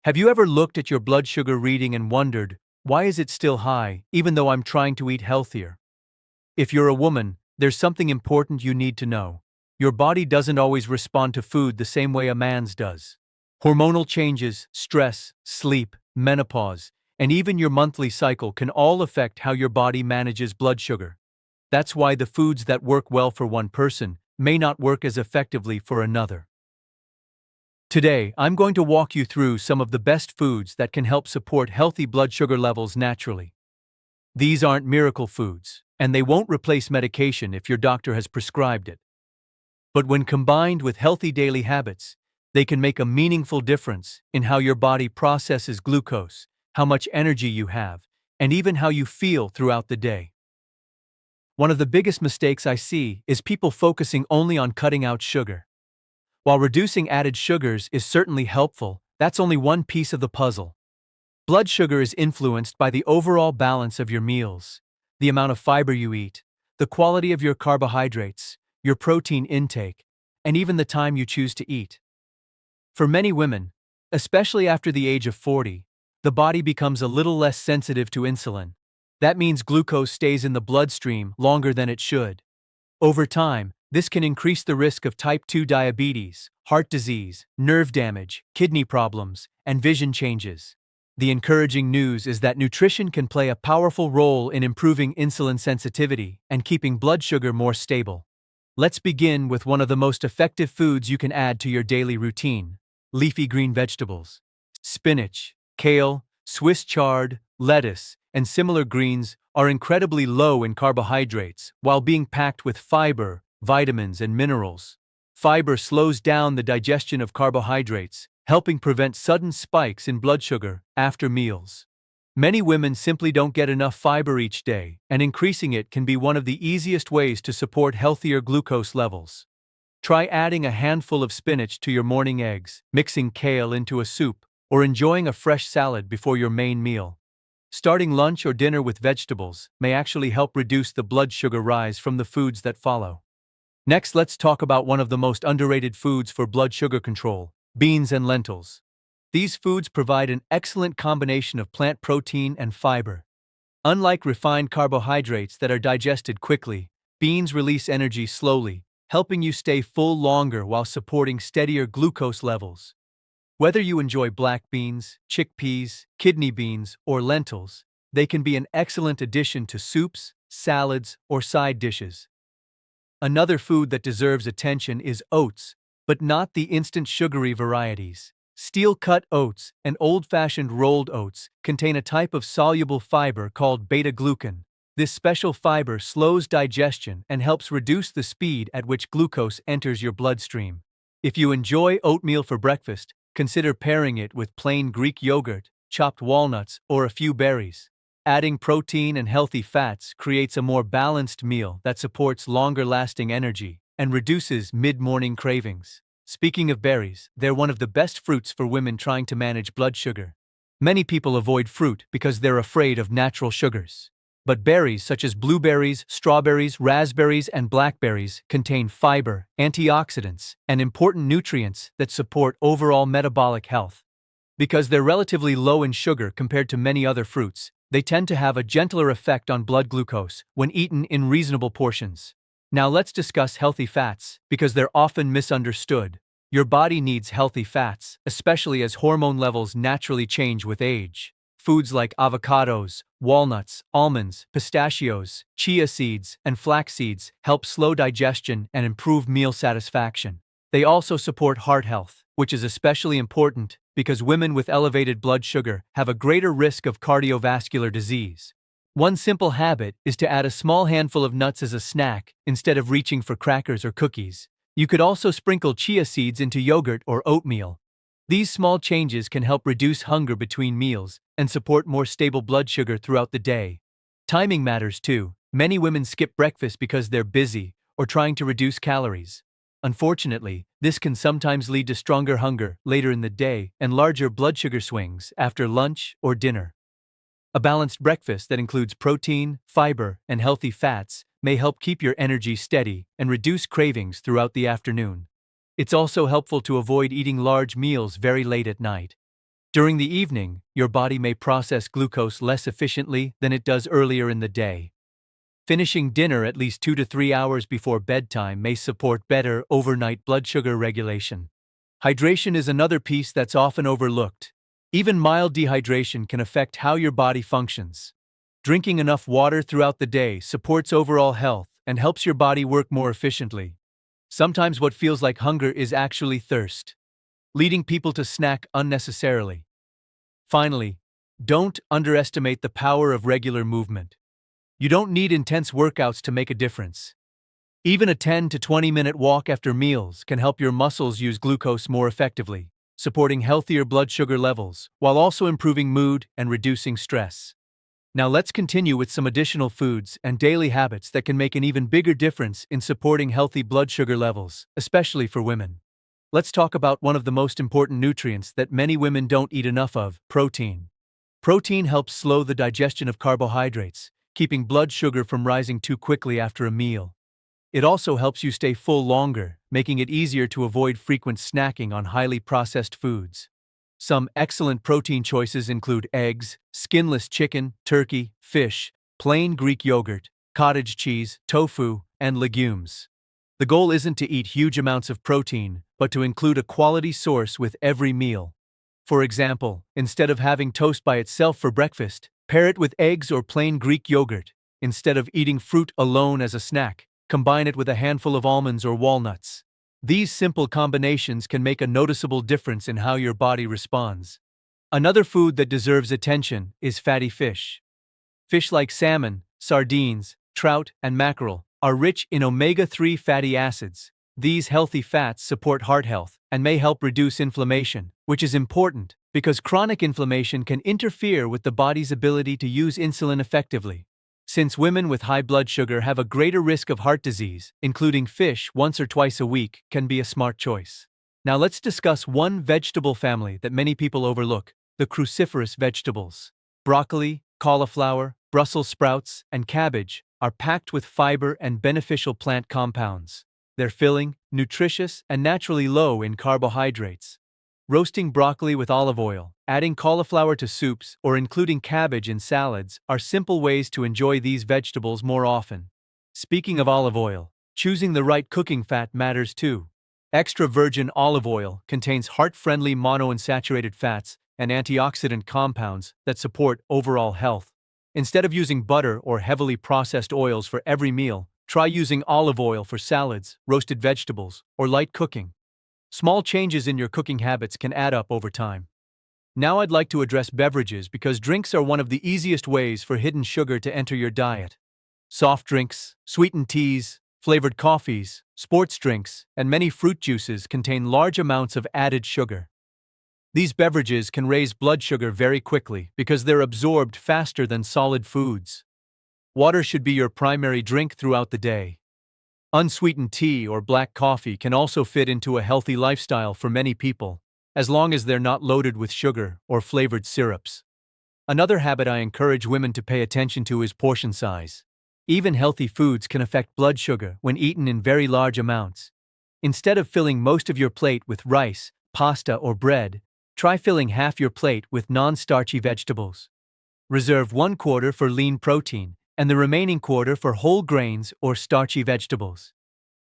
Have you ever looked at your blood sugar reading and wondered, why is it still high, even though I'm trying to eat healthier? If you're a woman, there's something important you need to know. Your body doesn't always respond to food the same way a man's does. Hormonal changes, stress, sleep, menopause, and even your monthly cycle can all affect how your body manages blood sugar. That's why the foods that work well for one person may not work as effectively for another. Today, I'm going to walk you through some of the best foods that can help support healthy blood sugar levels naturally. These aren't miracle foods, and they won't replace medication if your doctor has prescribed it. But when combined with healthy daily habits, they can make a meaningful difference in how your body processes glucose, how much energy you have, and even how you feel throughout the day. One of the biggest mistakes I see is people focusing only on cutting out sugar. While reducing added sugars is certainly helpful, that's only one piece of the puzzle. Blood sugar is influenced by the overall balance of your meals, the amount of fiber you eat, the quality of your carbohydrates, your protein intake, and even the time you choose to eat. For many women, especially after the age of 40, the body becomes a little less sensitive to insulin. That means glucose stays in the bloodstream longer than it should. Over time, this can increase the risk of type 2 diabetes, heart disease, nerve damage, kidney problems, and vision changes. The encouraging news is that nutrition can play a powerful role in improving insulin sensitivity and keeping blood sugar more stable. Let's begin with one of the most effective foods you can add to your daily routine: leafy green vegetables. Spinach, kale, Swiss chard, lettuce, and similar greens are incredibly low in carbohydrates while being packed with fiber, vitamins, and minerals. Fiber slows down the digestion of carbohydrates, helping prevent sudden spikes in blood sugar after meals. Many women simply don't get enough fiber each day, and increasing it can be one of the easiest ways to support healthier glucose levels. Try adding a handful of spinach to your morning eggs, mixing kale into a soup, or enjoying a fresh salad before your main meal. Starting lunch or dinner with vegetables may actually help reduce the blood sugar rise from the foods that follow. Next, let's talk about one of the most underrated foods for blood sugar control: beans and lentils. These foods provide an excellent combination of plant protein and fiber. Unlike refined carbohydrates that are digested quickly, beans release energy slowly, helping you stay full longer while supporting steadier glucose levels. Whether you enjoy black beans, chickpeas, kidney beans, or lentils, they can be an excellent addition to soups, salads, or side dishes. Another food that deserves attention is oats, but not the instant sugary varieties. Steel-cut oats and old-fashioned rolled oats contain a type of soluble fiber called beta-glucan. This special fiber slows digestion and helps reduce the speed at which glucose enters your bloodstream. If you enjoy oatmeal for breakfast, consider pairing it with plain Greek yogurt, chopped walnuts, or a few berries. Adding protein and healthy fats creates a more balanced meal that supports longer-lasting energy and reduces mid-morning cravings. Speaking of berries, they're one of the best fruits for women trying to manage blood sugar. Many people avoid fruit because they're afraid of natural sugars. But berries such as blueberries, strawberries, raspberries, and blackberries contain fiber, antioxidants, and important nutrients that support overall metabolic health. Because they're relatively low in sugar compared to many other fruits, they tend to have a gentler effect on blood glucose when eaten in reasonable portions. Now let's discuss healthy fats, because they're often misunderstood. Your body needs healthy fats, especially as hormone levels naturally change with age. Foods like avocados, walnuts, almonds, pistachios, chia seeds, and flax seeds help slow digestion and improve meal satisfaction. They also support heart health, which is especially important because women with elevated blood sugar have a greater risk of cardiovascular disease. One simple habit is to add a small handful of nuts as a snack instead of reaching for crackers or cookies. You could also sprinkle chia seeds into yogurt or oatmeal. These small changes can help reduce hunger between meals and support more stable blood sugar throughout the day. Timing matters too. Many women skip breakfast because they're busy or trying to reduce calories. Unfortunately, this can sometimes lead to stronger hunger later in the day and larger blood sugar swings after lunch or dinner. A balanced breakfast that includes protein, fiber, and healthy fats may help keep your energy steady and reduce cravings throughout the afternoon. It's also helpful to avoid eating large meals very late at night. During the evening, your body may process glucose less efficiently than it does earlier in the day. Finishing dinner at least 2 to 3 hours before bedtime may support better overnight blood sugar regulation. Hydration is another piece that's often overlooked. Even mild dehydration can affect how your body functions. Drinking enough water throughout the day supports overall health and helps your body work more efficiently. Sometimes what feels like hunger is actually thirst, leading people to snack unnecessarily. Finally, don't underestimate the power of regular movement. You don't need intense workouts to make a difference. Even a 10 to 20-minute walk after meals can help your muscles use glucose more effectively, supporting healthier blood sugar levels while also improving mood and reducing stress. Now let's continue with some additional foods and daily habits that can make an even bigger difference in supporting healthy blood sugar levels, especially for women. Let's talk about one of the most important nutrients that many women don't eat enough of: protein. Protein helps slow the digestion of carbohydrates, keeping blood sugar from rising too quickly after a meal. It also helps you stay full longer, making it easier to avoid frequent snacking on highly processed foods. Some excellent protein choices include eggs, skinless chicken, turkey, fish, plain Greek yogurt, cottage cheese, tofu, and legumes. The goal isn't to eat huge amounts of protein, but to include a quality source with every meal. For example, instead of having toast by itself for breakfast, pair it with eggs or plain Greek yogurt. Instead of eating fruit alone as a snack, combine it with a handful of almonds or walnuts. These simple combinations can make a noticeable difference in how your body responds. Another food that deserves attention is fatty fish. Fish like salmon, sardines, trout, and mackerel are rich in omega-3 fatty acids. These healthy fats support heart health and may help reduce inflammation, which is important because chronic inflammation can interfere with the body's ability to use insulin effectively. Since women with high blood sugar have a greater risk of heart disease, including fish once or twice a week can be a smart choice. Now let's discuss one vegetable family that many people overlook: the cruciferous vegetables. Broccoli, cauliflower, Brussels sprouts, and cabbage are packed with fiber and beneficial plant compounds. They're filling, nutritious, and naturally low in carbohydrates. Roasting broccoli with olive oil, adding cauliflower to soups, or including cabbage in salads are simple ways to enjoy these vegetables more often. Speaking of olive oil, choosing the right cooking fat matters too. Extra virgin olive oil contains heart-friendly monounsaturated fats and antioxidant compounds that support overall health. Instead of using butter or heavily processed oils for every meal, try using olive oil for salads, roasted vegetables, or light cooking. Small changes in your cooking habits can add up over time. Now I'd like to address beverages because drinks are one of the easiest ways for hidden sugar to enter your diet. Soft drinks, sweetened teas, flavored coffees, sports drinks, and many fruit juices contain large amounts of added sugar. These beverages can raise blood sugar very quickly because they're absorbed faster than solid foods. Water should be your primary drink throughout the day. Unsweetened tea or black coffee can also fit into a healthy lifestyle for many people, as long as they're not loaded with sugar or flavored syrups. Another habit I encourage women to pay attention to is portion size. Even healthy foods can affect blood sugar when eaten in very large amounts. Instead of filling most of your plate with rice, pasta, or bread, try filling half your plate with non-starchy vegetables. Reserve 1/4 for lean protein and the remaining quarter for whole grains or starchy vegetables.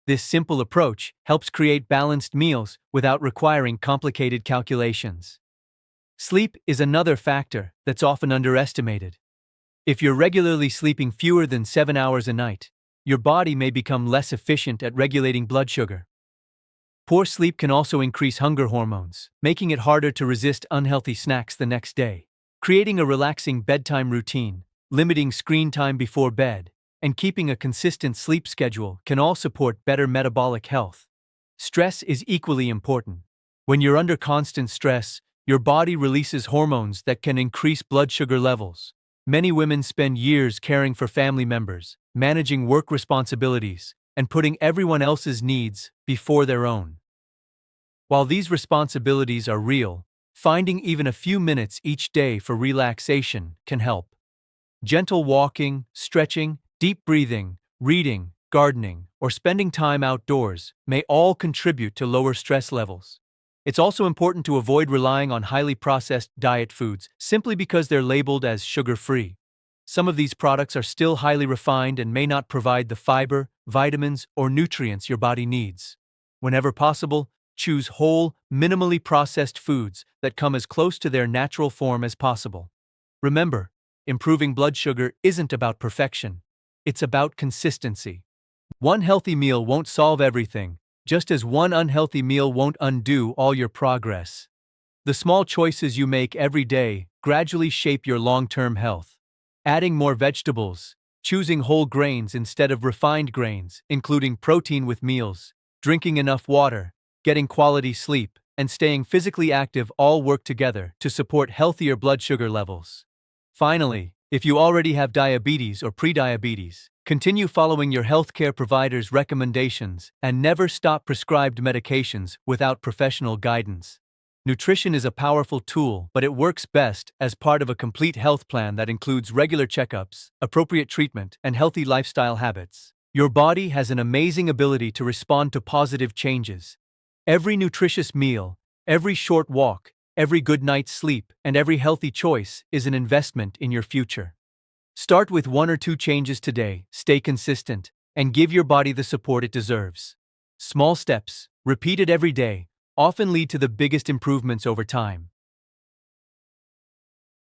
This simple approach helps create balanced meals without requiring complicated calculations. Sleep is another factor that's often underestimated. If you're regularly sleeping fewer than 7 hours a night, your body may become less efficient at regulating blood sugar. Poor sleep can also increase hunger hormones, making it harder to resist unhealthy snacks the next day. Creating a relaxing bedtime routine, limiting screen time before bed, and keeping a consistent sleep schedule can all support better metabolic health. Stress is equally important. When you're under constant stress, your body releases hormones that can increase blood sugar levels. Many women spend years caring for family members, managing work responsibilities, and putting everyone else's needs before their own. While these responsibilities are real, finding even a few minutes each day for relaxation can help. Gentle walking, stretching, deep breathing, reading, gardening, or spending time outdoors may all contribute to lower stress levels. It's also important to avoid relying on highly processed diet foods simply because they're labeled as sugar-free. Some of these products are still highly refined and may not provide the fiber, vitamins, or nutrients your body needs. Whenever possible, choose whole, minimally processed foods that come as close to their natural form as possible. Remember, improving blood sugar isn't about perfection. It's about consistency. One healthy meal won't solve everything, just as one unhealthy meal won't undo all your progress. The small choices you make every day gradually shape your long-term health. Adding more vegetables, choosing whole grains instead of refined grains, including protein with meals, drinking enough water, getting quality sleep, and staying physically active all work together to support healthier blood sugar levels. Finally, if you already have diabetes or prediabetes, continue following your healthcare provider's recommendations and never stop prescribed medications without professional guidance. Nutrition is a powerful tool, but it works best as part of a complete health plan that includes regular checkups, appropriate treatment, and healthy lifestyle habits. Your body has an amazing ability to respond to positive changes. Every nutritious meal, every short walk, every good night's sleep, and every healthy choice is an investment in your future. Start with 1 or 2 changes today, stay consistent, and give your body the support it deserves. Small steps, repeated every day, often lead to the biggest improvements over time.